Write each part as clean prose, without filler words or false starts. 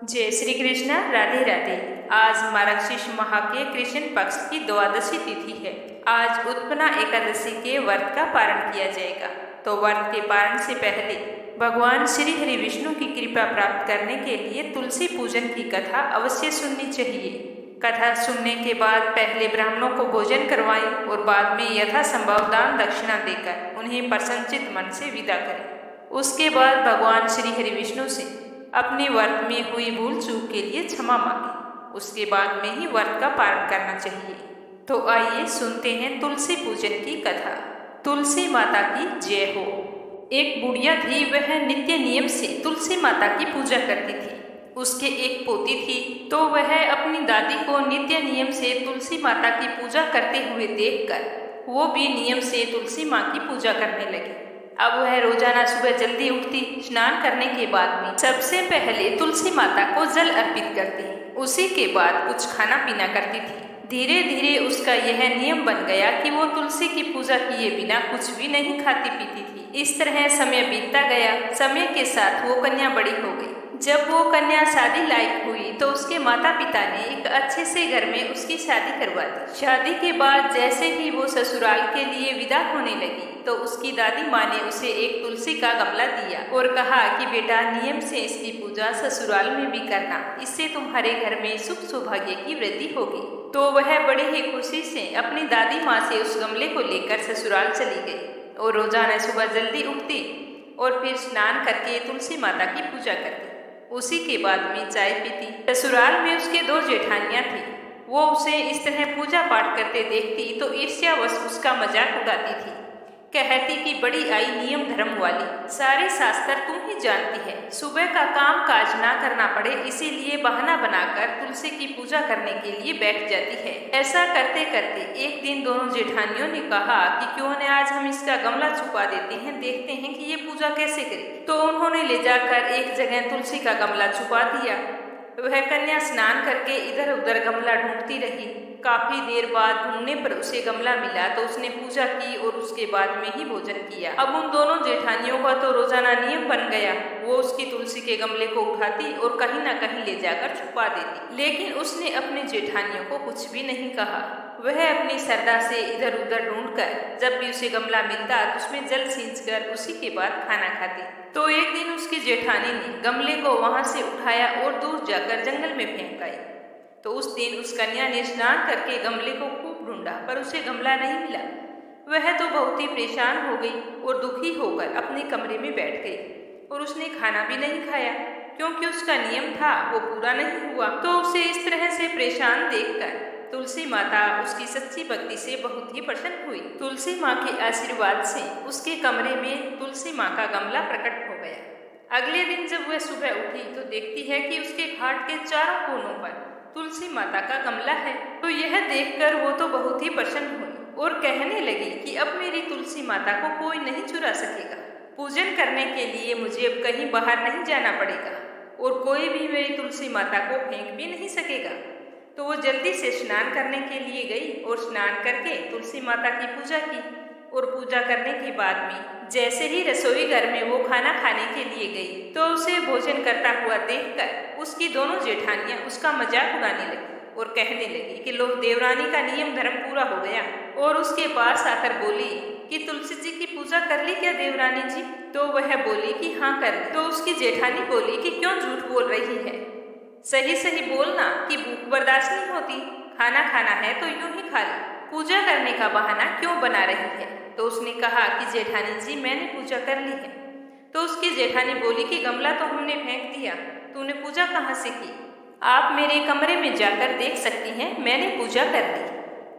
जय श्री कृष्ण। राधे राधे। आज मार्गशीर्ष माह के कृष्ण पक्ष की द्वादशी तिथि है। आज उत्पन्ना एकादशी के व्रत का पारण किया जाएगा। तो व्रत के पारण से पहले भगवान श्री हरि विष्णु की कृपा प्राप्त करने के लिए तुलसी पूजन की कथा अवश्य सुननी चाहिए। कथा सुनने के बाद पहले ब्राह्मणों को भोजन करवाएं और बाद में यथासंभव दान दक्षिणा देकर उन्हें प्रसन्नचित मन से विदा करें। उसके बाद भगवान श्री हरि विष्णु से अपने व्रत में हुई भूल चूक के लिए क्षमा मांगे। उसके बाद में ही व्रत का पारण करना चाहिए। तो आइए सुनते हैं तुलसी पूजन की कथा। तुलसी माता की जय हो। एक बुढ़िया थी, वह नित्य नियम से तुलसी माता की पूजा करती थी। उसके एक पोती थी, तो वह अपनी दादी को नित्य नियम से तुलसी माता की पूजा करते हुए देखकर वो भी नियम से तुलसी माँ की पूजा करने लगी। अब वह रोजाना सुबह जल्दी उठती, स्नान करने के बाद में सबसे पहले तुलसी माता को जल अर्पित करती, उसी के बाद कुछ खाना पीना करती थी। धीरे धीरे उसका यह नियम बन गया कि वो तुलसी की पूजा किए बिना कुछ भी नहीं खाती पीती थी। इस तरह समय बीतता गया। समय के साथ वो कन्या बड़ी हो गई। जब वो कन्या शादी लायक हुई तो उसके माता पिता ने एक अच्छे से घर में उसकी शादी करवा दी। शादी के बाद जैसे ही वो ससुराल के लिए विदा होने लगी तो उसकी दादी माँ ने उसे एक तुलसी का गमला दिया और कहा कि बेटा, नियम से इसकी पूजा ससुराल में भी करना, इससे तुम्हारे घर में सुख सौभाग्य की वृद्धि होगी। तो वह बड़े ही खुशी से अपनी दादी माँ से उस गमले को लेकर ससुराल चली गई और रोजाना सुबह जल्दी उठती और फिर स्नान करके तुलसी माता की पूजा करती। उसी के बाद में चाय पीती। ससुराल में उसके 2 जेठानियां थी। वो उसे इस तरह पूजा पाठ करते देखती तो ईर्ष्यावश उसका मजाक उड़ाती थी। कहती कि बड़ी आई नियम धर्म वाली, सारे शास्त्र तुम ही जानती है। सुबह का काम काज ना करना पड़े इसीलिए बहाना बनाकर तुलसी की पूजा करने के लिए बैठ जाती है। ऐसा करते करते एक दिन दोनों जेठानियों ने कहा कि क्यों न आज हम इसका गमला छुपा देते हैं, देखते हैं कि ये पूजा कैसे करे। तो उन्होंने ले जाकर एक जगह तुलसी का गमला छुपा दिया। वह कन्या स्नान करके इधर उधर गमला ढूंढती रही। काफी देर बाद ढूंढने पर उसे गमला मिला तो उसने पूजा की और उसके बाद में ही भोजन किया। अब उन दोनों जेठानियों का तो रोजाना नियम बन गया। वो उसकी तुलसी के गमले को उठाती और कहीं ना कहीं ले जाकर छुपा देती। लेकिन उसने अपनी जेठानियों को कुछ भी नहीं कहा। वह अपनी श्रद्धा से इधर उधर ढूंढकर जब भी उसे गमला मिलता तो उसमें जल सींचकर उसी के बाद खाना खाती। तो एक दिन उसकी जेठानी ने गमले को वहां से उठाया और दूर जाकर जंगल में फेंक आई। तो उस दिन उस कन्या ने स्नान करके गमले को खूब ढूंढा पर उसे गमला नहीं मिला। वह तो बहुत ही परेशान हो गई और दुखी होकर अपने कमरे में बैठ गई और उसने खाना भी नहीं खाया क्योंकि उसका नियम था वो पूरा नहीं हुआ। तो उसे इस तरह से परेशान देखकर तुलसी माता उसकी सच्ची भक्ति से बहुत ही प्रसन्न हुई। तुलसी माँ के आशीर्वाद से उसके कमरे में तुलसी माँ का गमला प्रकट हो गया। अगले दिन जब वह सुबह उठी तो देखती है कि उसके खाट के चारों कोनों पर तुलसी माता का गमला है। तो यह देखकर वो तो बहुत ही प्रसन्न हुई और कहने लगी कि अब मेरी तुलसी माता को कोई नहीं चुरा सकेगा। पूजन करने के लिए मुझे अब कहीं बाहर नहीं जाना पड़ेगा और कोई भी मेरी तुलसी माता को फेंक भी नहीं सकेगा। तो वो जल्दी से स्नान करने के लिए गई और स्नान करके तुलसी माता की पूजा की और पूजा करने के बाद में जैसे ही रसोई घर में वो खाना खाने के लिए गई तो उसे भोजन करता हुआ देखकर उसकी दोनों जेठानियां उसका मजाक उड़ाने लगी और कहने लगी कि लो, देवरानी का नियम धर्म पूरा हो गया। और उसके पास आकर बोली कि तुलसी जी की पूजा कर ली क्या देवरानी जी? तो वह बोली कि हाँ कर ली। तो उसकी जेठानी बोली कि क्यों झूठ बोल रही है, सही सही बोलना कि भूख बर्दाश्त नहीं होती, खाना खाना है तो यूं ही खा लो, पूजा करने का बहाना क्यों बना रही है? तो उसने कहा कि जेठानी जी मैंने पूजा कर ली है। तो उसकी जेठानी बोली कि गमला तो हमने फेंक दिया, तूने पूजा कहाँ से की? आप मेरे कमरे में जाकर देख सकती हैं, मैंने पूजा कर ली।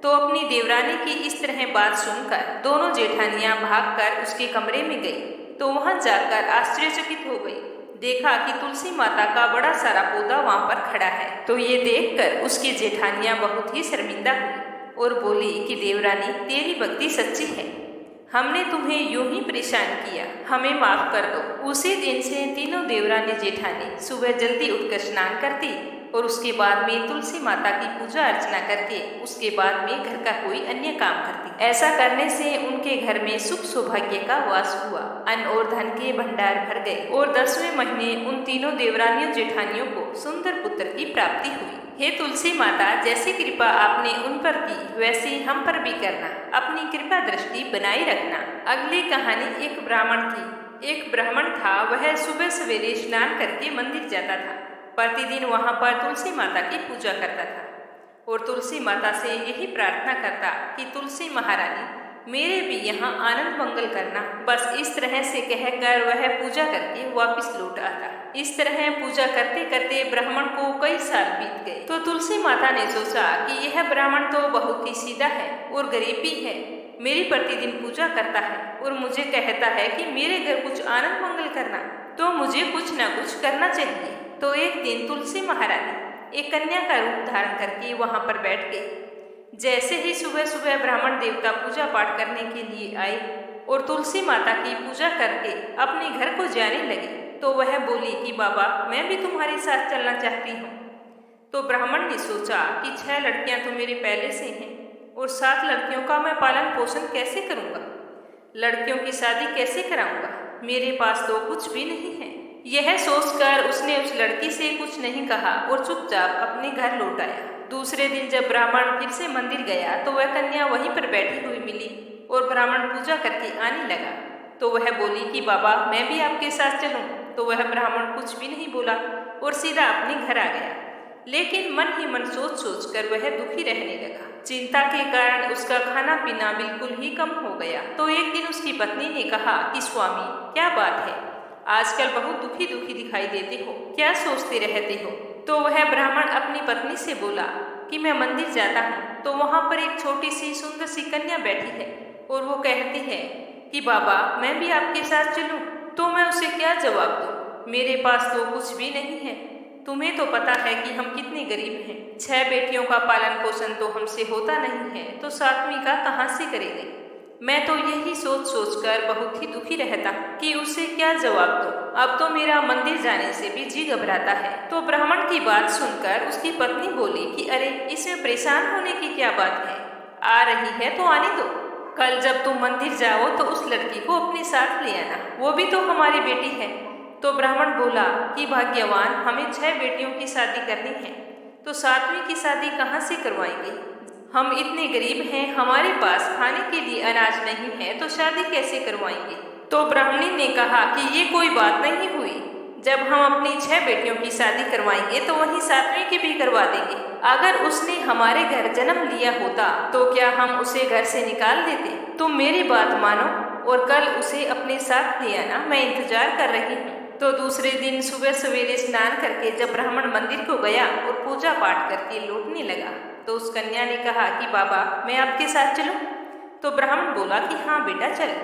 तो अपनी देवरानी की इस तरह बात सुनकर दोनों जेठानियां भागकर उसके कमरे में गई। तो वहां जाकर आश्चर्यचकित हो गई। देखा कि तुलसी माता का बड़ा सारा पौधा वहां पर खड़ा है। तो ये देखकर उसकी जेठानियां बहुत ही शर्मिंदा हुई और बोली कि देवरानी तेरी भक्ति सच्ची है, हमने तुम्हें यूं ही परेशान किया, हमें माफ कर दो। उसी दिन से तीनों देवरानी जेठानी सुबह जल्दी उठकर स्नान करती और उसके बाद में तुलसी माता की पूजा अर्चना करके उसके बाद में घर का कोई अन्य काम करती। ऐसा करने से उनके घर में सुख सौभाग्य का वास हुआ, अन्न और धन के भंडार भर गए और 10वें महीने उन तीनों देवरानियों जेठानियों को सुंदर पुत्र की प्राप्ति हुई। हे तुलसी माता, जैसी कृपा आपने उन पर की वैसी हम पर भी करना, अपनी कृपा दृष्टि बनाए रखना। अगली कहानी एक ब्राह्मण की। एक ब्राह्मण था, वह सुबह सवेरे स्नान करके मंदिर जाता था। प्रतिदिन वहां पर तुलसी माता की पूजा करता था और तुलसी माता से यही प्रार्थना करता कि तुलसी महारानी मेरे भी यहाँ आनंद मंगल करना। बस इस तरह से कहकर वह पूजा करके वापस लौट आता। इस तरह पूजा करते करते ब्राह्मण को कई साल बीत गए। तो तुलसी माता ने सोचा कि यह ब्राह्मण तो बहुत ही सीधा है और गरीब भी है, मेरी प्रतिदिन पूजा करता है और मुझे कहता है कि मेरे घर कुछ आनंद मंगल करना, तो मुझे कुछ न कुछ करना चाहिए। तो एक दिन तुलसी महारानी एक कन्या का रूप धारण करके वहां पर बैठ गई। जैसे ही सुबह सुबह ब्राह्मण देवता पूजा पाठ करने के लिए आए और तुलसी माता की पूजा करके अपने घर को जाने लगे, तो वह बोली कि बाबा, मैं भी तुम्हारे साथ चलना चाहती हूँ। तो ब्राह्मण ने सोचा कि 6 लड़कियां तो मेरे पहले से हैं और 7 लड़कियों का मैं पालन पोषण कैसे करूँगा, लड़कियों की शादी कैसे कराऊंगा, मेरे पास तो कुछ भी नहीं है। यह सोचकर उसने उस लड़की से कुछ नहीं कहा और चुपचाप अपने घर लौट आया। दूसरे दिन जब ब्राह्मण फिर से मंदिर गया तो वह कन्या वहीं पर बैठी हुई मिली और ब्राह्मण पूजा करके आने लगा। तो वह बोली कि बाबा, मैं भी आपके साथ चलूं। तो वह ब्राह्मण कुछ भी नहीं बोला और सीधा अपने घर आ गया। लेकिन मन ही मन सोच सोच कर वह दुखी रहने लगा। चिंता के कारण उसका खाना पीना बिल्कुल ही कम हो गया। तो एक दिन उसकी पत्नी ने कहा कि स्वामी, क्या बात है, आजकल बहुत दुखी दुखी दिखाई देते हो, क्या सोचते रहते हो। तो वह ब्राह्मण अपनी पत्नी से बोला कि मैं मंदिर जाता हूँ, तो वहाँ पर एक छोटी सी सुंदर सी कन्या बैठी है और वो कहती है कि बाबा, मैं भी आपके साथ चलूँ। तो मैं उसे क्या जवाब दूँ, मेरे पास तो कुछ भी नहीं है। तुम्हें तो पता है कि हम कितने गरीब हैं, 6 बेटियों का पालन पोषण तो हमसे होता नहीं है, तो 7वीं का कहाँ से करेंगे। मैं तो यही सोच सोच कर बहुत ही दुखी रहता कि उसे क्या जवाब दूं। अब तो मेरा मंदिर जाने से भी जी घबराता है। तो ब्राह्मण की बात सुनकर उसकी पत्नी बोली कि अरे, इसमें परेशान होने की क्या बात है, आ रही है तो आने दो। कल जब तुम मंदिर जाओ तो उस लड़की को अपने साथ ले आना, वो भी तो हमारी बेटी है। तो ब्राह्मण बोला कि भाग्यवान, हमें 6 बेटियों की शादी करनी है, तो 7वीं की शादी कहाँ से करवाएंगे। हम इतने गरीब हैं, हमारे पास खाने के लिए अनाज नहीं है, तो शादी कैसे करवाएंगे। तो ब्राह्मणी ने कहा कि ये कोई बात नहीं हुई, जब हम अपनी 6 बेटियों की शादी करवाएंगे तो वहीं 7वीं की भी करवा देंगे। अगर उसने हमारे घर जन्म लिया होता तो क्या हम उसे घर से निकाल देते। तुम मेरी बात मानो और कल उसे अपने साथ ले आना, मैं इंतजार कर रही हूँ। तो दूसरे दिन सुबह सवेरे स्नान करके जब ब्राह्मण मंदिर को गया और पूजा पाठ करके लौटने लगा, तो उस कन्या ने कहा कि बाबा, मैं आपके साथ चलूं। तो ब्राह्मण बोला कि हाँ बेटा, चल।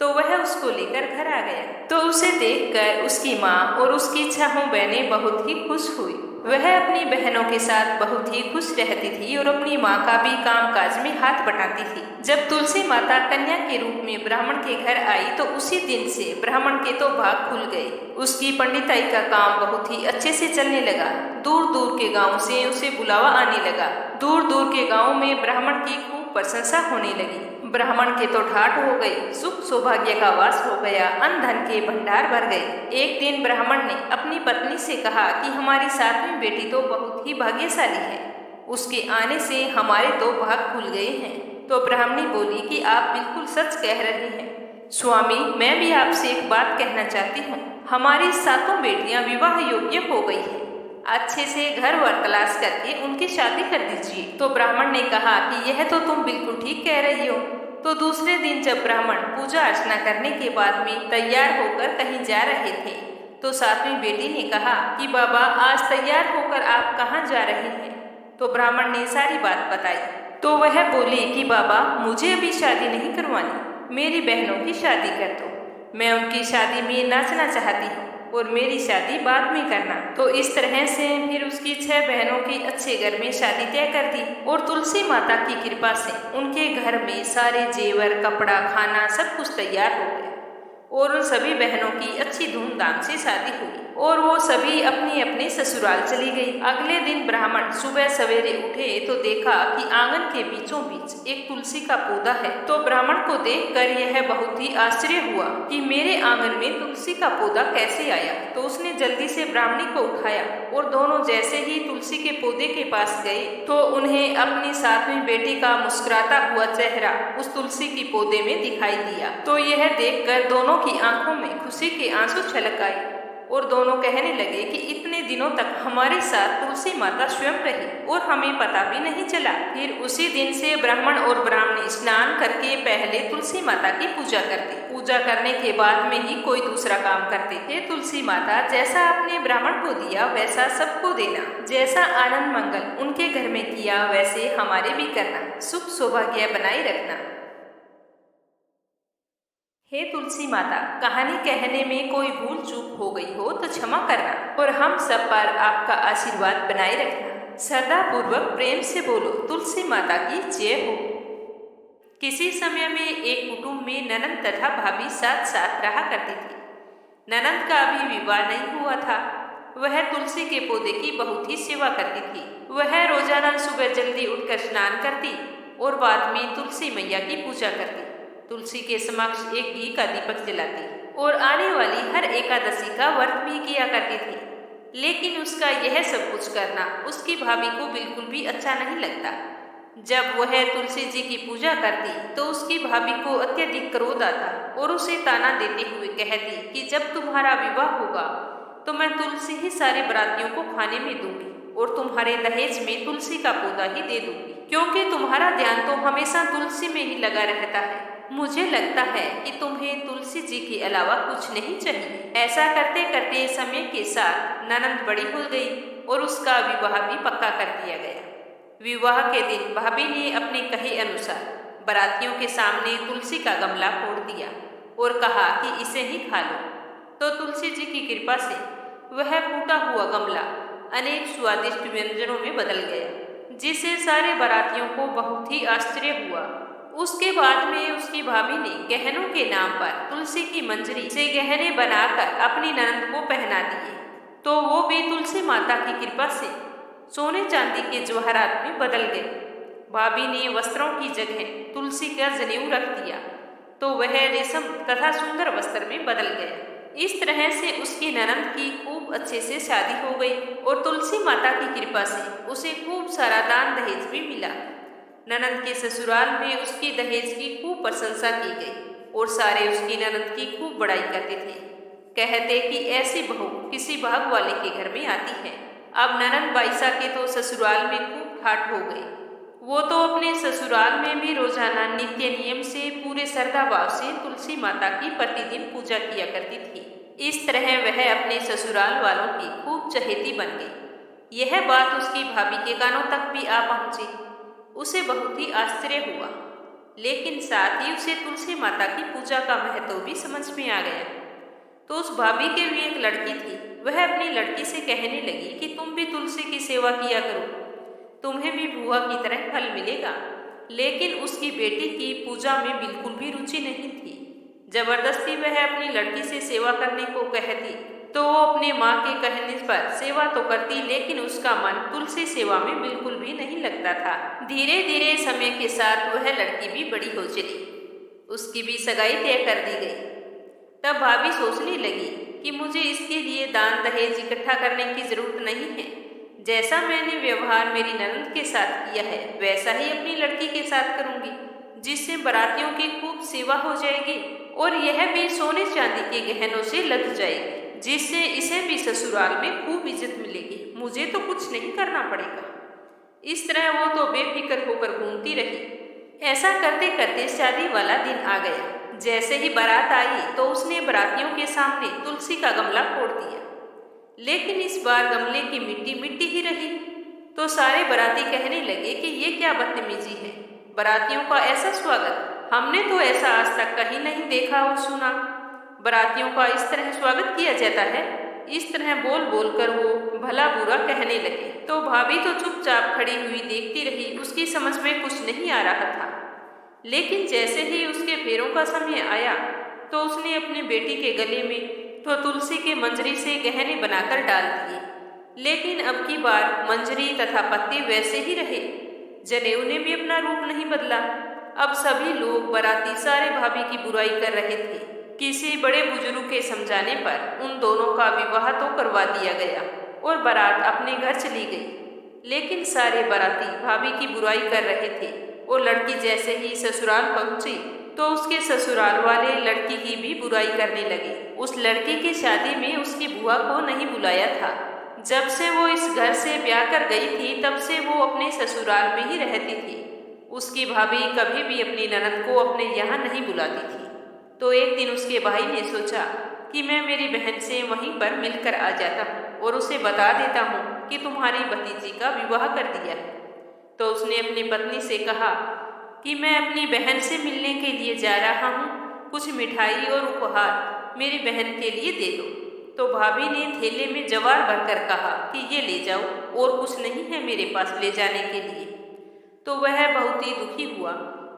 तो वह उसको लेकर घर आ गया। तो उसे देखकर उसकी माँ और उसकी 6 बहनें बहुत ही खुश हुई। वह अपनी बहनों के साथ बहुत ही खुश रहती थी और अपनी माँ का भी कामकाज में हाथ बटाती थी। जब तुलसी माता कन्या के रूप में ब्राह्मण के घर आई तो उसी दिन से ब्राह्मण के तो भाग खुल गए। उसकी पंडिताई का काम बहुत ही अच्छे से चलने लगा। दूर दूर के गांव से उसे बुलावा आने लगा। दूर दूर के गांव में ब्राह्मण की खूब प्रशंसा होने लगी। ब्राह्मण के तो ठाठ हो गई, सुख सौभाग्य का वास हो गया, अन्न धन के भंडार भर गए। एक दिन ब्राह्मण ने अपनी पत्नी से कहा कि हमारी 7वीं बेटी तो बहुत ही भाग्यशाली है, उसके आने से हमारे तो भाग खुल गए हैं। तो ब्राह्मणी बोली कि आप बिल्कुल सच कह रही हैं स्वामी, मैं भी आपसे एक बात कहना चाहती हूँ। हमारी 7 बेटियां विवाह योग्य हो गई हैं, अच्छे से घर वर तलाश करके उनकी शादी कर दीजिए। तो ब्राह्मण ने कहा कि यह तो तुम बिल्कुल ठीक कह रही हो। तो दूसरे दिन जब ब्राह्मण पूजा अर्चना करने के बाद में तैयार होकर कहीं जा रहे थे, तो 7वीं बेटी ने कहा कि बाबा, आज तैयार होकर आप कहाँ जा रहे हैं। तो ब्राह्मण ने सारी बात बताई। तो वह बोली कि बाबा, मुझे अभी शादी नहीं करवानी, मेरी बहनों की शादी कर दो, मैं उनकी शादी में नाचना चाहती हूँ और मेरी शादी बाद में करना। तो इस तरह से फिर उसकी 6 बहनों की अच्छे घर में शादी तय कर दी और तुलसी माता की कृपा से उनके घर में सारे जेवर, कपड़ा, खाना सब कुछ तैयार हो गया। और उन सभी बहनों की अच्छी धूमधाम से शादी हुई और वो सभी अपनी अपनी ससुराल चली गई। अगले दिन ब्राह्मण सुबह सवेरे उठे तो देखा कि आंगन के बीचों बीच एक तुलसी का पौधा है। तो ब्राह्मण को देखकर यह बहुत ही आश्चर्य हुआ कि मेरे आंगन में तुलसी का पौधा कैसे आया। तो उसने जल्दी से ब्राह्मणी को उठाया और दोनों जैसे ही तुलसी के पौधे के पास गए तो उन्हें अपनी सातवीं बेटी का मुस्कुराता हुआ चेहरा उस तुलसी की पौधे में दिखाई दिया। तो यह देखकर दोनों की आंखों में खुशी के आंसू छलक आए और दोनों कहने लगे कि इतने दिनों तक हमारे साथ तुलसी माता स्वयं रही और हमें पता भी नहीं चला। फिर उसी दिन से ब्राह्मण और ब्राह्मणी स्नान करके पहले तुलसी माता की पूजा करते, पूजा करने के बाद में ही कोई दूसरा काम करते थे। तुलसी माता जैसा आपने ब्राह्मण को दिया वैसा सबको देना, जैसा आनंद मंगल उनके घर में किया वैसे हमारे भी करना, सुख सौभाग्य बनाए रखना। हे तुलसी माता, कहानी कहने में कोई भूल चूक हो गई हो तो क्षमा करना और हम सब पर आपका आशीर्वाद बनाए रखना। श्रद्धा पूर्वक प्रेम से बोलो तुलसी माता की जय हो। किसी समय में एक कुटुंब में ननंद तथा भाभी साथ साथ रहा करती थी। ननंद का अभी विवाह नहीं हुआ था। वह तुलसी के पौधे की बहुत ही सेवा करती थी। वह रोजाना सुबह जल्दी उठकर स्नान करती और बाद में तुलसी मैया की पूजा करती, तुलसी के समक्ष एक घी का दीपक जलाती और आने वाली हर एकादशी का व्रत भी किया करती थी। लेकिन उसका यह सब कुछ करना उसकी भाभी को बिल्कुल भी अच्छा नहीं लगता। जब वह तुलसी जी की पूजा करती तो उसकी भाभी को अत्यधिक क्रोध आता और उसे ताना देते हुए कहती कि जब तुम्हारा विवाह होगा तो मैं तुलसी ही सारे बरातियों को खाने में दूंगी और तुम्हारे दहेज में तुलसी का पौधा ही दे दूंगी, क्योंकि तुम्हारा ध्यान तो हमेशा तुलसी में ही लगा रहता है। मुझे लगता है कि तुम्हें तुलसी जी के अलावा कुछ नहीं चाहिए। ऐसा करते करते समय के साथ ननंद बड़ी हो गई और उसका विवाह भी पक्का कर दिया गया। विवाह के दिन भाभी ने अपने कहे अनुसार बारातियों के सामने तुलसी का गमला फोड़ दिया और कहा कि इसे ही खा लो। तो तुलसी जी की कृपा से वह फूटा हुआ गमला अनेक स्वादिष्ट व्यंजनों में बदल गया, जिससे सारे बारातियों को बहुत ही आश्चर्य हुआ। उसके बाद में उसकी भाभी ने गहनों के नाम पर तुलसी की मंजरी से गहने बनाकर अपनी ननंद को पहना दिए, तो वो भी तुलसी माता की कृपा से सोने चांदी के जवाहरात में बदल गए। भाभी ने वस्त्रों की जगह तुलसी का जनेऊ रख दिया तो वह रेशम तथा सुंदर वस्त्र में बदल गया। इस तरह से उसकी ननंद की खूब अच्छे से शादी हो गई और तुलसी माता की कृपा से उसे खूब सारा दान दहेज भी मिला। ननंद के ससुराल में उसकी दहेज की खूब प्रशंसा की गई और सारे उसकी ननंद की खूब बड़ाई करते थे। कहते कि ऐसी बहू किसी भाग वाले के घर में आती है। अब ननंद बाईसा के तो ससुराल में खूब ठाठ हो गई। वो तो अपने ससुराल में भी रोजाना नित्य नियम से पूरे श्रद्धा भाव से तुलसी माता की प्रतिदिन पूजा किया करती थी। इस तरह वह अपने ससुराल वालों की खूब चहेती बन गई। यह बात उसकी भाभी के कानों तक भी आ पहुंची। उसे बहुत ही आश्चर्य हुआ, लेकिन साथ ही उसे तुलसी माता की पूजा का महत्व भी समझ में आ गया। तो उस भाभी के भी एक लड़की थी। वह अपनी लड़की से कहने लगी कि तुम भी तुलसी की सेवा किया करो, तुम्हें भी बुआ की तरह फल मिलेगा। लेकिन उसकी बेटी की पूजा में बिल्कुल भी रुचि नहीं थी। जबरदस्ती वह अपनी लड़की से सेवा करने को कहती तो वो अपने माँ के कहने पर सेवा तो करती, लेकिन उसका मन तुलसी सेवा में बिल्कुल भी नहीं लगता था। धीरे धीरे समय के साथ वह लड़की भी बड़ी हो चली, उसकी भी सगाई तय कर दी गई। तब भाभी सोचने लगी कि मुझे इसके लिए दान दहेज इकट्ठा करने की जरूरत नहीं है। जैसा मैंने व्यवहार मेरी ननंद के साथ किया है वैसा ही अपनी लड़की के साथ करूंगी, जिससे बारातियों की खूब सेवा हो जाएगी और यह भी सोने चांदी के गहनों से लग जाएगी, जिससे इसे भी ससुराल में खूब इज्जत मिलेगी। मुझे तो कुछ नहीं करना पड़ेगा। इस तरह वो तो बेफिक्र होकर घूमती रही। ऐसा करते करते शादी वाला दिन आ गया। जैसे ही बारात आई तो उसने बारातियों के सामने तुलसी का गमला फोड़ दिया, लेकिन इस बार गमले की मिट्टी मिट्टी ही रही। तो सारे बाराती कहने लगे कि ये क्या बदतमीजी है, बारातियों का ऐसा स्वागत हमने तो ऐसा आज तक कहीं नहीं देखा और सुना। बारातियों का इस तरह स्वागत किया जाता है। इस तरह बोल बोल कर वो भला बुरा कहने लगे। तो भाभी तो चुपचाप खड़ी हुई देखती रही। उसकी समझ में कुछ नहीं आ रहा था, लेकिन जैसे ही उसके फेरों का समय आया तो उसने अपने बेटी के गले में तो तुलसी के मंजरी से गहने बनाकर डाल दिए। लेकिन अब की बार मंजरी तथा पत्ते वैसे ही रहे। जनेऊ ने भी अपना रूप नहीं बदला। अब सभी लोग बाराती सारे भाभी की बुराई कर रहे थे। किसी बड़े बुजुर्ग के समझाने पर उन दोनों का विवाह तो करवा दिया गया और बारात अपने घर चली गई। लेकिन सारे बाराती भाभी की बुराई कर रहे थे और लड़की जैसे ही ससुराल पहुंची तो उसके ससुराल वाले लड़की की भी बुराई करने लगे। उस लड़की की शादी में उसकी बुआ को नहीं बुलाया था। जब से वो इस घर से ब्याह कर गई थी तब से वो अपने ससुराल में ही रहती थी। उसकी भाभी कभी भी अपनी ननद को अपने यहाँ नहीं बुलाती थी। तो एक दिन उसके भाई ने सोचा कि मैं मेरी बहन से वहीं पर मिलकर आ जाता हूँ और उसे बता देता हूँ कि तुम्हारी भतीजी का विवाह कर दिया है। तो उसने अपनी पत्नी से कहा कि मैं अपनी बहन से मिलने के लिए जा रहा हूँ, कुछ मिठाई और उपहार मेरी बहन के लिए दे दो। तो भाभी ने थैले में जवार भरकर कहा कि ये ले जाओ, और कुछ नहीं है मेरे पास ले जाने के लिए। तो वह बहुत ही दुखी हुआ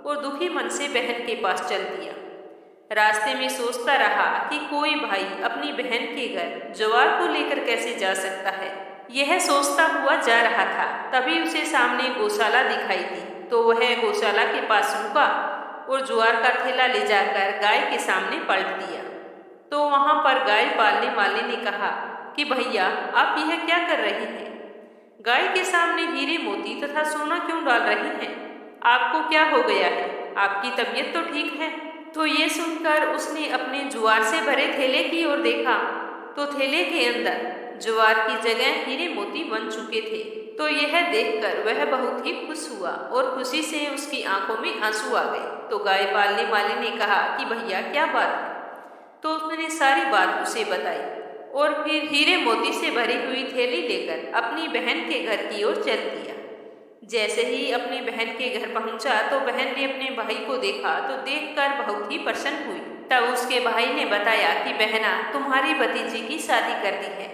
और दुखी मन से बहन के पास चल दिया। रास्ते में सोचता रहा कि कोई भाई अपनी बहन के घर जवार को लेकर कैसे जा सकता है। यह सोचता हुआ जा रहा था, तभी उसे सामने गौशाला दिखाई दी। तो वह गौशाला के पास रुका और ज्वार का थैला ले जाकर गाय के सामने पलट दिया। तो वहां पर गाय पालने वाले ने कहा कि भैया आप यह क्या कर रहे हैं? गाय के सामने हीरे मोती तथा सोना क्यों डाल रही हैं? आपको क्या हो गया है? आपकी तबीयत तो ठीक है? तो ये सुनकर उसने अपने ज्वार से भरे थैले की ओर देखा तो थैले के अंदर ज्वार की जगह हीरे मोती बन चुके थे। तो यह देखकर वह बहुत ही खुश हुआ और खुशी से उसकी आंखों में आंसू आ गए। तो गाय पालने वाले ने कहा कि भैया क्या बात है? तो उसने सारी बात उसे बताई और फिर हीरे मोती से भरी हुई थैली लेकर अपनी बहन के घर की ओर चल दिया। जैसे ही अपनी बहन के घर पहुंचा तो बहन ने अपने भाई को देखा तो देखकर बहुत ही प्रसन्न हुई। तब उसके भाई ने बताया कि बहना, तुम्हारी भतीजी की शादी कर दी है।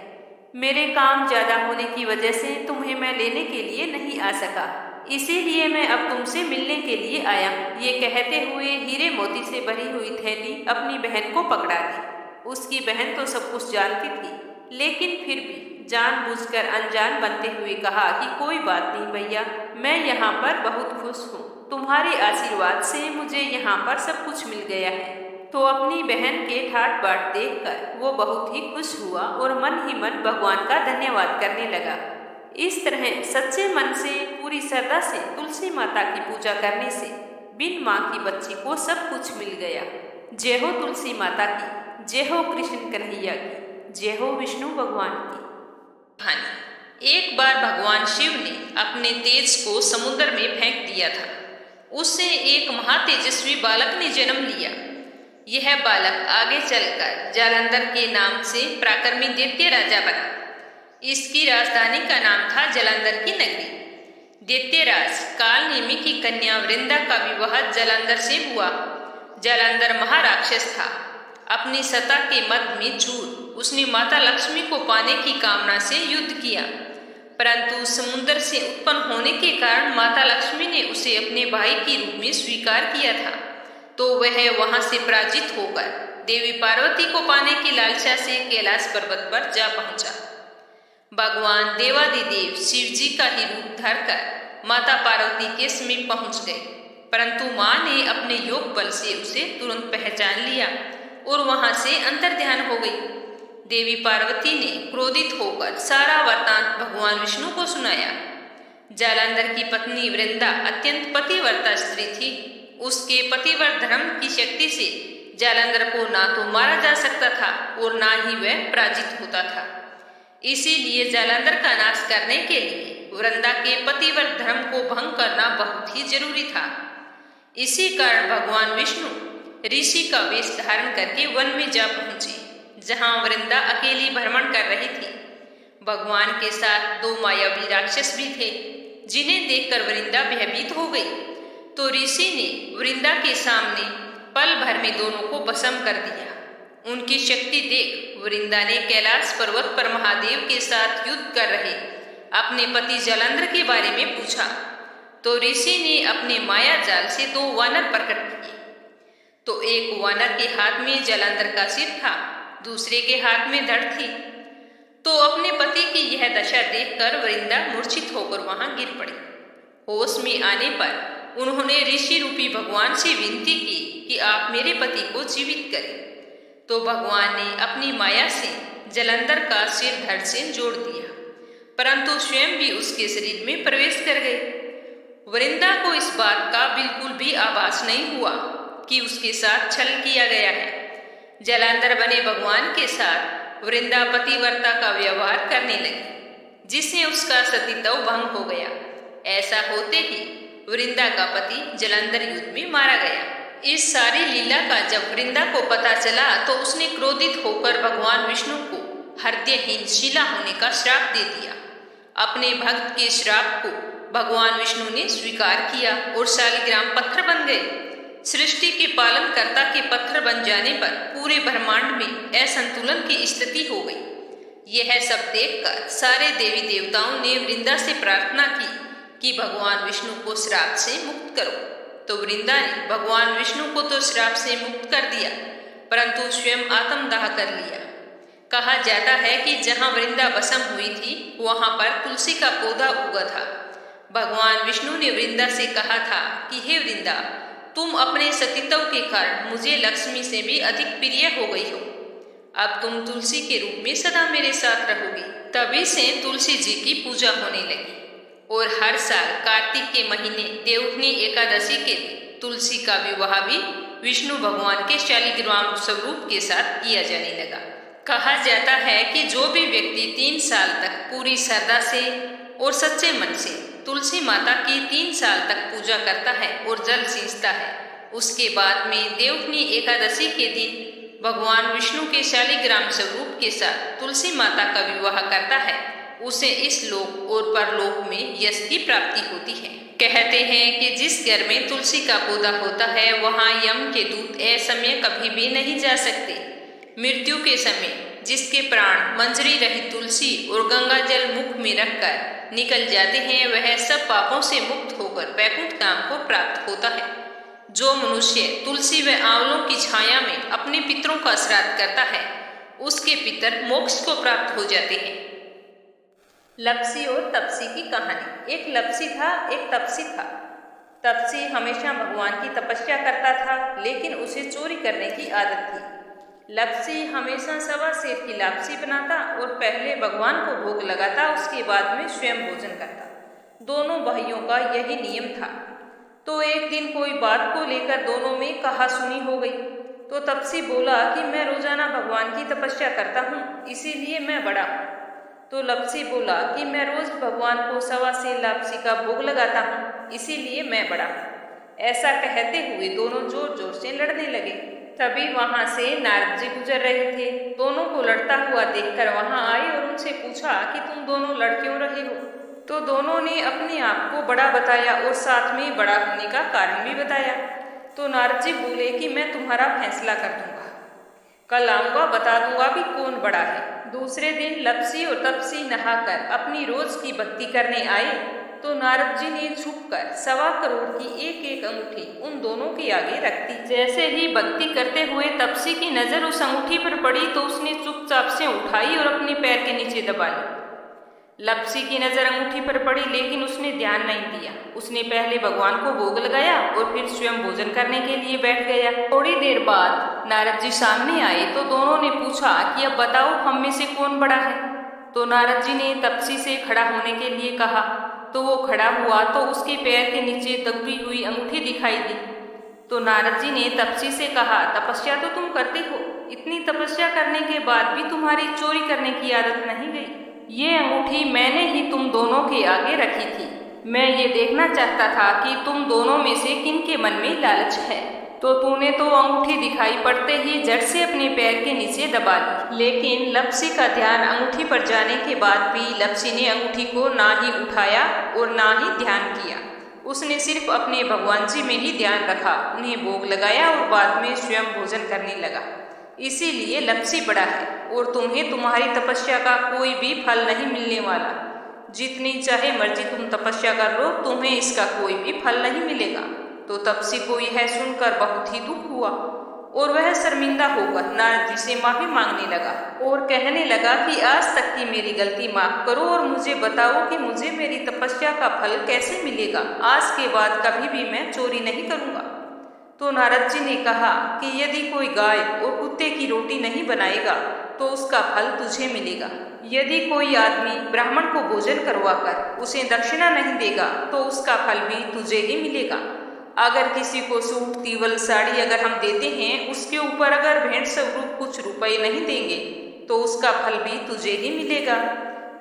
मेरे काम ज्यादा होने की वजह से तुम्हें मैं लेने के लिए नहीं आ सका, इसीलिए मैं अब तुमसे मिलने के लिए आया हूँ। ये कहते हुए हीरे मोती से भरी हुई थैली अपनी बहन को पकड़ा दी। उसकी बहन तो सब कुछ जानती थी, लेकिन फिर भी जानबूझकर अनजान बनते हुए कहा कि कोई बात नहीं भैया, मैं यहाँ पर बहुत खुश हूँ। तुम्हारे आशीर्वाद से मुझे यहाँ पर सब कुछ मिल गया है। तो अपनी बहन के ठाट बाट देखकर वो बहुत ही खुश हुआ और मन ही मन भगवान का धन्यवाद करने लगा। इस तरह सच्चे मन से पूरी श्रद्धा से तुलसी माता की पूजा करने से बिन माँ की बच्ची को सब कुछ मिल गया। जय हो तुलसी माता की, जय हो कृष्ण कन्हैया की, जय हो विष्णु भगवान की। कहानी। एक बार भगवान शिव ने अपने तेज को समुद्र में फेंक दिया था। उससे एक महातेजस्वी बालक ने जन्म लिया। यह बालक आगे चलकर जालंधर के नाम से पराक्रमी दैत्य राजा बना। इसकी राजधानी का नाम था जालंधर की नगरी। दैत्यराज कालनेमी की कन्या वृंदा का विवाह जालंधर से हुआ। जालंधर महाराक्षस था। अपनी सत्ता के मद में चूर उसने माता लक्ष्मी को पाने की कामना से युद्ध किया, परंतु समुद्र से उत्पन्न होने के कारण माता लक्ष्मी ने उसे अपने भाई के रूप में स्वीकार किया था। तो वह वहां से पराजित होकर देवी पार्वती को पाने की लालसा से कैलाश पर्वत पर जा पहुंचा। भगवान देवादिदेव शिव जी का ही रूप धरकर माता पार्वती के समीप पहुंच गए, परंतु मां ने अपने योग बल से उसे तुरंत पहचान लिया और वहां से अंतर्ध्यान हो गई। देवी पार्वती ने क्रोधित होकर सारा वृत्तांत भगवान विष्णु को सुनाया। जालंधर की पत्नी वृंदा अत्यंत पतिव्रता स्त्री थी। उसके पतिव्रत धर्म की शक्ति से जालंधर को ना तो मारा जा सकता था और ना ही वह पराजित होता था। इसीलिए जालंधर का नाश करने के लिए वृंदा के पतिव्रत धर्म को भंग करना बहुत ही जरूरी था। इसी कारण भगवान विष्णु ऋषि का वेश धारण करके वन में जा पहुंचे, जहां वृंदा अकेली भ्रमण कर रही थी। भगवान के साथ दो मायावी राक्षस भी थे, जिन्हें देखकर वृंदा भयभीत हो गई। तो ऋषि ने वृंदा के सामने पल भर में दोनों को भस्म कर दिया। उनकी शक्ति देख वृंदा ने कैलाश पर्वत पर महादेव के साथ युद्ध कर रहे अपने पति जालंधर के बारे में पूछा। तो ऋषि ने अपने माया जाल से दो वानर प्रकट किए। तो एक वानर के हाथ में जलंधर का सिर था, दूसरे के हाथ में धड़ थी। तो अपने पति की यह दशा देखकर वृंदा मूर्छित होकर वहां गिर पड़ी। होश में आने पर उन्होंने ऋषि रूपी भगवान से विनती की कि आप मेरे पति को जीवित करें। तो भगवान ने अपनी माया से जलंधर का सिर धड़ से जोड़ दिया, परंतु स्वयं भी उसके शरीर में प्रवेश कर गए। वृंदा को इस बात का बिल्कुल भी आभास नहीं हुआ कि उसके साथ छल किया गया है। जलंधर बने भगवान के साथ वृंदा पतिव्रता का व्यवहार करने लगी, जिससे उसका सतीत्व भंग हो गया। ऐसा होते ही वृंदा का पति जलंधर युद्ध में मारा गया। इस सारी लीला का जब वृंदा को पता चला तो उसने क्रोधित होकर भगवान विष्णु को हृदयहीन शिला होने का श्राप दे दिया। अपने भक्त के श्राप को भगवान विष्णु ने स्वीकार किया और शालिग्राम पत्थर बन गए। सृष्टि के पालन कर्ता के पत्थर बन जाने पर पूरे ब्रह्मांड में असंतुलन की स्थिति हो गई। यह सब देखकर सारे देवी देवताओं ने वृंदा से प्रार्थना की कि भगवान विष्णु को श्राप से मुक्त करो। तो वृंदा ने भगवान विष्णु को तो श्राप से मुक्त कर दिया, परंतु स्वयं आत्मदाह कर लिया। कहा जाता है कि जहां वृंदा भस्म हुई थी वहां पर तुलसी का पौधा उगा था। भगवान विष्णु ने वृंदा से कहा था कि हे वृंदा, तुम अपने सतीत्व के कारण मुझे लक्ष्मी से भी अधिक प्रिय हो गई हो। अब तुम तुलसी के रूप में सदा मेरे साथ रहोगी। तभी से तुलसी जी की पूजा होने लगी और हर साल कार्तिक के महीने देवउठनी एकादशी के दिन तुलसी का विवाह भी विष्णु भगवान के शालिग्राम स्वरूप के साथ किया जाने लगा। कहा जाता है कि जो भी व्यक्ति 3 साल तक पूरी श्रद्धा से और सच्चे मन से तुलसी माता की 3 साल तक पूजा करता है और जल सींचता है, उसके बाद में देवउठनी एकादशी के दिन भगवान विष्णु के शालिग्राम स्वरूप के साथ तुलसी माता का विवाह करता है, उसे इस लोक और परलोक में यश की प्राप्ति होती है। कहते हैं कि जिस घर में तुलसी का पौधा होता है वहां यम के दूत असमय कभी भी नहीं जा सकते। मृत्यु के समय जिसके प्राण मंजरी रहित तुलसी और गंगा जल मुख में रखकर निकल जाते हैं, वह सब पापों से मुक्त होकर वैकुंठ धाम को प्राप्त होता है। जो मनुष्य तुलसी व आंवलों की छाया में अपने पितरों का श्राद्ध करता है, उसके पितर मोक्ष को प्राप्त हो जाते हैं। लपसी और तपसी की कहानी। एक लपसी था, एक तपसी था। तपसी हमेशा भगवान की तपस्या करता था, लेकिन उसे चोरी करने की आदत थी। लपसी हमेशा सवा सेर की लापसी बनाता और पहले भगवान को भोग लगाता, उसके बाद में स्वयं भोजन करता। दोनों भाइयों का यही नियम था। तो एक दिन कोई बात को लेकर दोनों में कहासुनी हो गई। तो तपसी बोला कि मैं रोजाना भगवान की तपस्या करता हूँ, इसीलिए मैं बड़ा हूँ। तो लपसी बोला कि मैं रोज भगवान को सवा सेर लापसी का भोग लगाता हूँ, इसीलिए मैं बड़ा हूँ। ऐसा कहते हुए दोनों जोर जोर से लड़ने लगे। तभी वहां से नारद जी गुजर रहे थे। दोनों को लड़ता हुआ देखकर वहां आए और उनसे पूछा कि तुम दोनों लड़ क्यों रहे हो। तो दोनों ने अपने आप को बड़ा बताया और साथ में बड़ा होने का कारण भी बताया। तो नारद जी बोले कि मैं तुम्हारा फैसला कर दूंगा, कल आऊंगा, बता दूंगा भी कौन बड़ा है। दूसरे दिन लपसी और तपसी नहाकर अपनी रोज की भक्ति करने आए। तो नारद जी ने छुपकर 1.25 करोड़ की एक एक अंगूठी उन दोनों के आगे रख दी। जैसे ही भक्ति करते हुए तपसी की नजर उस अंगूठी पर पड़ी तो उसने चुपचाप से उठाई और अपने पैर के नीचे दबा ली। लपसी की नजर अंगूठी पर पड़ी, लेकिन उसने ध्यान नहीं दिया। उसने पहले भगवान को भोग लगाया और फिर स्वयं भोजन करने के लिए बैठ गया। थोड़ी देर बाद नारद जी सामने आए तो दोनों ने पूछा कि अब बताओ हम में से कौन बड़ा है। तो नारद जी ने तपसी से खड़ा होने के लिए कहा। तो वो खड़ा हुआ तो उसके पैर के नीचे दबी हुई अंगूठी दिखाई दी। तो नारद जी ने तपसी से कहा, तपस्या तो तुम करते हो, इतनी तपस्या करने के बाद भी तुम्हारी चोरी करने की आदत नहीं गई। ये अंगूठी मैंने ही तुम दोनों के आगे रखी थी। मैं ये देखना चाहता था कि तुम दोनों में से किन के मन में लालच है। तो तूने तो अंगूठी दिखाई पड़ते ही झट से अपने पैर के नीचे दबा ली। लेकिन लपसी का ध्यान अंगूठी पर जाने के बाद भी लपसी ने अंगूठी को ना ही उठाया और ना ही ध्यान किया। उसने सिर्फ अपने भगवान जी में ही ध्यान रखा, उन्हें भोग लगाया और बाद में स्वयं भोजन करने लगा। इसीलिए लपसी बड़ा है और तुम्हें तुम्हारी तपस्या का कोई भी फल नहीं मिलने वाला। जितनी चाहे मर्जी तुम तपस्या कर लो, तुम्हें इसका कोई भी फल नहीं मिलेगा। तो तपसी को यह सुनकर बहुत ही दुख हुआ और वह शर्मिंदा होकर नारद जी से माफी मांगने लगा और कहने लगा कि आज तक की मेरी गलती माफ करो और मुझे बताओ कि मुझे मेरी तपस्या का फल कैसे मिलेगा। आज के बाद कभी भी मैं चोरी नहीं करूंगा। तो नारद जी ने कहा कि यदि कोई गाय और कुत्ते की रोटी नहीं बनाएगा तो उसका फल तुझे मिलेगा। यदि कोई आदमी ब्राह्मण को भोजन करवाकर उसे दक्षिणा नहीं देगा तो उसका फल भी तुझे ही मिलेगा। अगर किसी को सूट तीवल साड़ी अगर हम देते हैं, उसके ऊपर अगर भेंट स्वरूप कुछ रुपए नहीं देंगे तो उसका फल भी तुझे ही मिलेगा।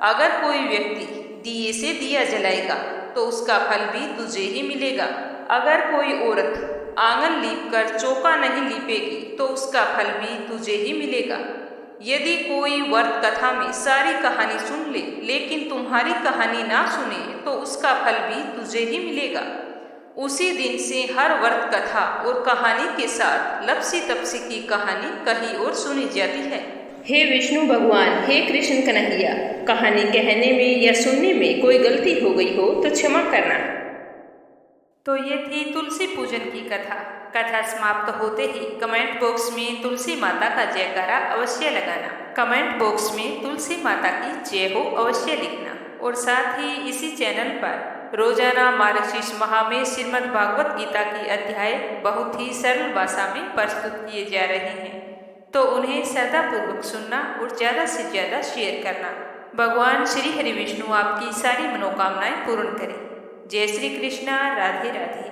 अगर कोई व्यक्ति दिए से दिया जलाएगा तो उसका फल भी तुझे ही मिलेगा। अगर कोई औरत आंगन लीप कर चौका नहीं लीपेगी तो उसका फल भी तुझे ही मिलेगा। यदि कोई व्रत कथा में सारी कहानी सुन ले लेकिन तुम्हारी कहानी ना सुने तो उसका फल भी तुझे ही मिलेगा। उसी दिन से हर व्रत कथा और कहानी के साथ लपसी तपसी की कहानी कहीं और सुनी जाती है। हे विष्णु भगवान, हे कृष्ण कन्हैया, कहानी कहने में या सुनने में कोई गलती हो गई हो तो क्षमा करना। तो ये थी तुलसी पूजन की कथा। कथा समाप्त होते ही कमेंट बॉक्स में तुलसी माता का जयकारा अवश्य लगाना। कमेंट बॉक्स में तुलसी माता की जय हो अवश्य लिखना। और साथ ही इसी चैनल पर रोजाना मार्गशीर्ष माह में श्रीमद् भागवत गीता की अध्याय बहुत ही सरल भाषा में प्रस्तुत किए जा रहे हैं, तो उन्हें श्रद्धापूर्वक सुनना और ज़्यादा से ज़्यादा शेयर करना। भगवान श्री हरि विष्णु आपकी सारी मनोकामनाएं पूर्ण करें। जय श्री कृष्णा। राधे राधे।